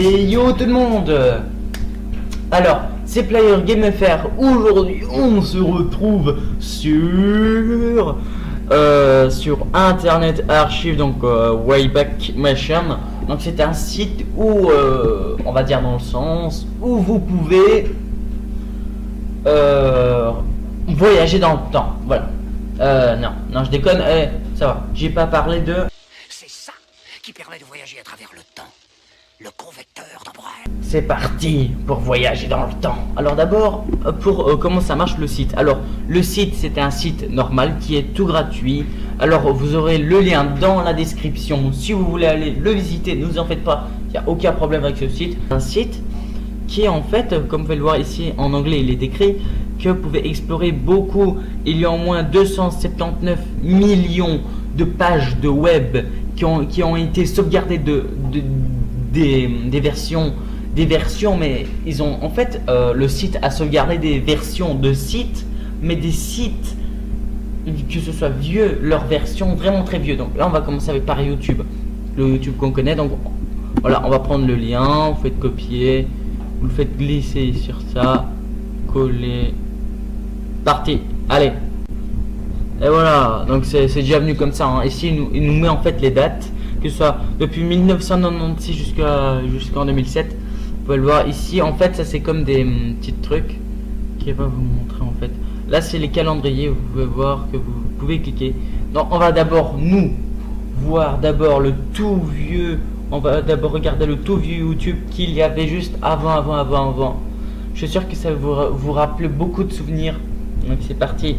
Et yo tout le monde. Alors, c'est Player Game FR. Aujourd'hui, on se retrouve sur Internet Archive, donc Wayback Machine. Donc c'est un site où, on va dire dans le sens où vous pouvez voyager dans le temps. Voilà. Non, je déconne. Ça va. J'ai pas parlé de. C'est ça qui permet de voyager à travers le temps. Le convecteur temporel. C'est parti pour voyager dans le temps. Alors d'abord, pour comment ça marche le site. Alors le site, c'est un site normal qui est tout gratuit. Alors vous aurez le lien dans la description. Si vous voulez aller le visiter, ne vous en faites pas, il n'y a aucun problème avec ce site. Un site qui est en fait, comme vous pouvez le voir ici en anglais, il est écrit que vous pouvez explorer beaucoup. Il y a au moins 279 millions de pages de web qui ont été sauvegardées des versions, mais ils ont en fait le site a sauvegardé des versions de sites, mais des sites que ce soit vieux, leur version vraiment très vieux. Donc là on va commencer avec par YouTube, le YouTube qu'on connaît. Donc voilà, on va prendre le lien, vous faites copier, vous le faites glisser sur ça, coller, parti, allez. Et voilà, donc c'est déjà venu comme ça, hein. Ici il nous met en fait les dates, que ce soit depuis 1996 jusqu'en 2007. Vous pouvez le voir ici, en fait ça c'est comme des petits trucs qui va vous montrer en fait. Là c'est les calendriers, vous pouvez voir que vous pouvez cliquer. Donc on va d'abord voir d'abord le tout vieux, on va d'abord regarder le tout vieux YouTube qu'il y avait juste avant. Je suis sûr que ça va vous rappeler beaucoup de souvenirs. Donc c'est parti.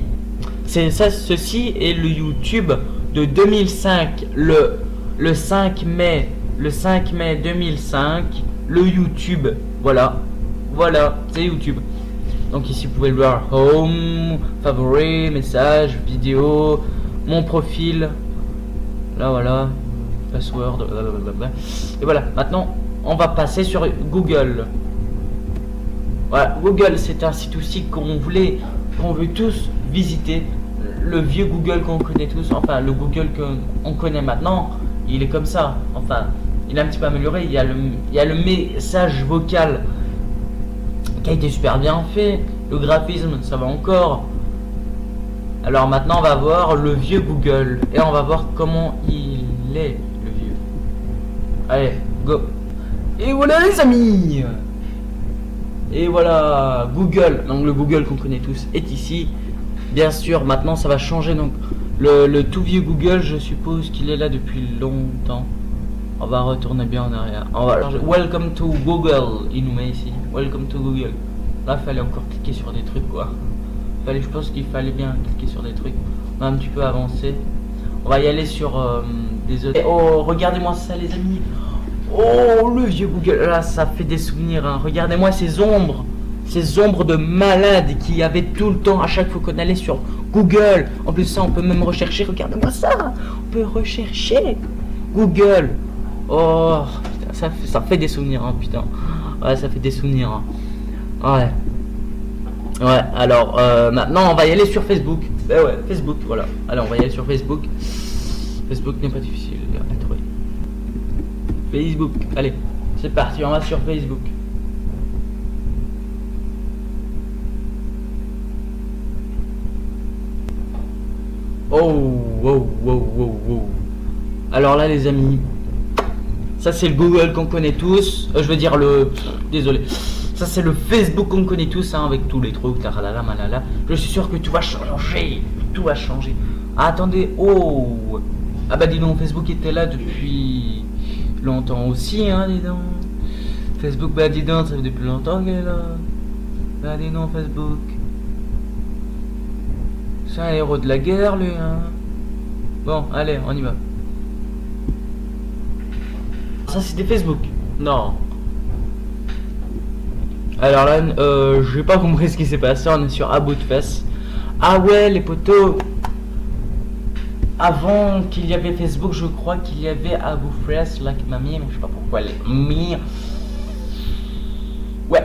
Ceci est le YouTube de 2005, le 5 mai 2005, le YouTube, voilà, c'est YouTube. Donc ici vous pouvez le voir, home, favoris, messages, vidéos, mon profil, là voilà, password, blablabla. Et voilà, maintenant on va passer sur Google. Voilà, Google c'est un site aussi qu'on veut tous visiter. Le vieux Google qu'on connaît tous, enfin le Google qu'on connaît maintenant, il est comme ça. Enfin, il est un petit peu amélioré. Il y a le message vocal qui a été super bien fait. Le graphisme, ça va encore. Alors maintenant, on va voir le vieux Google et on va voir comment il est, le vieux. Allez, go. Et voilà les amis. Et voilà, Google, donc le Google qu'on connaît tous est ici. Bien sûr, maintenant ça va changer. Donc le tout vieux Google, je suppose qu'il est là depuis longtemps. On va retourner bien en arrière. On va changer. Welcome to Google, il nous met ici. Welcome to Google. Là, il fallait encore cliquer sur des trucs quoi. Je pense qu'il fallait bien cliquer sur des trucs. On va un petit peu avancer. On va y aller sur désolé. Oh, regardez-moi ça les amis. Oh, le vieux Google, là ça fait des souvenirs, hein. Regardez-moi ces ombres de malades qu'il y avait tout le temps à chaque fois qu'on allait sur Google. En plus ça on peut même rechercher, regardez-moi ça, on peut rechercher Google. Oh putain, ça fait des souvenirs, hein, putain. Ouais, ça fait des souvenirs, hein. Ouais, alors maintenant on va y aller sur Facebook. Ouais, Facebook, voilà. Alors on va y aller sur Facebook. Facebook n'est pas difficile à trouver. Facebook, allez, c'est parti, on va sur Facebook. Oh. Alors là les amis, ça c'est le Google qu'on connaît tous. Je veux dire désolé. Ça c'est le Facebook qu'on connaît tous, hein, avec tous les trucs, taralala, malala. Je suis sûr que tout va changer. Tout va changer. Ah, attendez, oh. Ah bah dis donc, Facebook était là depuis longtemps aussi, hein, dis donc. Facebook, bah dis donc, ça fait depuis longtemps qu'elle est là. Bah dis donc, Facebook. C'est un héros de la guerre, lui, hein. Bon, allez, on y va. Ça, c'était Facebook. Non. Alors là, j'ai pas compris ce qui s'est passé. On est sur About Face. Ah ouais, les potos. Avant qu'il y avait Facebook, je crois qu'il y avait Abu Fresh, like mamie, mais je sais pas pourquoi elle est mire. Ouais.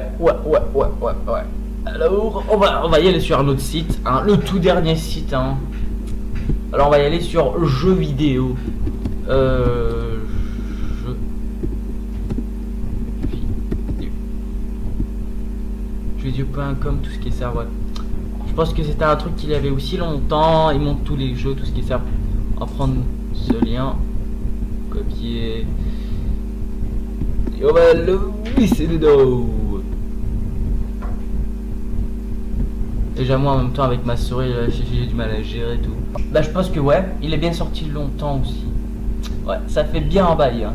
Alors, on va y aller sur un autre site, hein, le tout dernier site, hein. Alors, on va y aller sur jeux vidéo. Jeux Xvideo.com, tout ce qui est ça, ouais. Je pense que c'était un truc qu'il avait aussi longtemps. Il montre tous les jeux, tout ce qui est ça. On va prendre ce lien, copier, et on va le glisser dedans. Déjà moi en même temps avec ma souris, j'ai du mal à gérer tout. Bah je pense que ouais, il est bien sorti longtemps aussi. Ouais, ça fait bien un bail. Hein.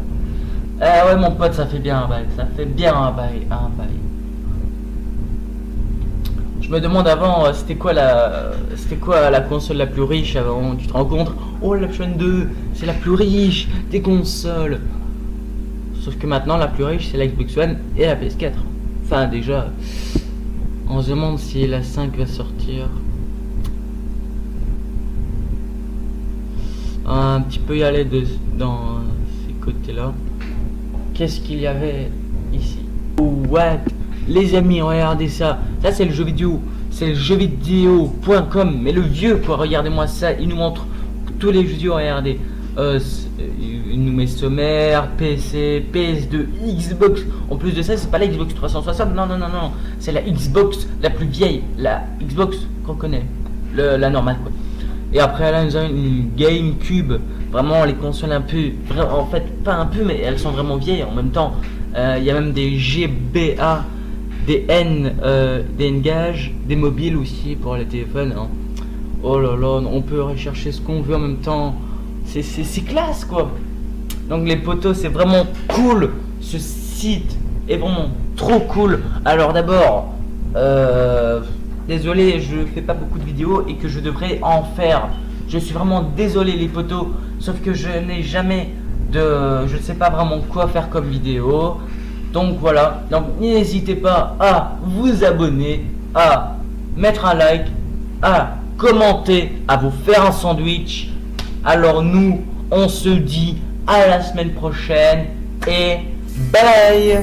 Ouais mon pote, ça fait bien un bail. Ça fait bien un bail, Je me demande avant, c'était quoi la console la plus riche avant? Tu te rends compte? Oh, la PlayStation 2, c'est la plus riche des consoles. Sauf que maintenant, la plus riche, c'est la Xbox One et la PS4. Enfin, déjà, on se demande si la 5 va sortir. Un petit peu y aller dans ces côtés-là. Qu'est-ce qu'il y avait ici? What? Les amis, regardez ça. Ça, c'est le jeu vidéo. C'est le jeuxvideo.com. Mais le vieux, quoi. Regardez-moi ça. Il nous montre tous les jeux vidéo. Regardez. Il nous met sommaire, PC, PS2, Xbox. En plus de ça, c'est pas la Xbox 360. Non. C'est la Xbox la plus vieille. La Xbox qu'on connaît. La normale, quoi. Et après, là, nous avons une GameCube. Vraiment, les consoles un peu. En fait, pas un peu, mais elles sont vraiment vieilles en même temps. Il y a même des GBA. Des N-Gage, des mobiles aussi pour les téléphones. Hein. Oh là là, on peut rechercher ce qu'on veut en même temps. C'est classe quoi. Donc les potos, c'est vraiment cool. Ce site est vraiment trop cool. Alors d'abord, désolé, je fais pas beaucoup de vidéos et que je devrais en faire. Je suis vraiment désolé les potos. Sauf que je n'ai jamais je ne sais pas vraiment quoi faire comme vidéo. Donc voilà, donc n'hésitez pas à vous abonner, à mettre un like, à commenter, à vous faire un sandwich. Alors nous, on se dit à la semaine prochaine et bye.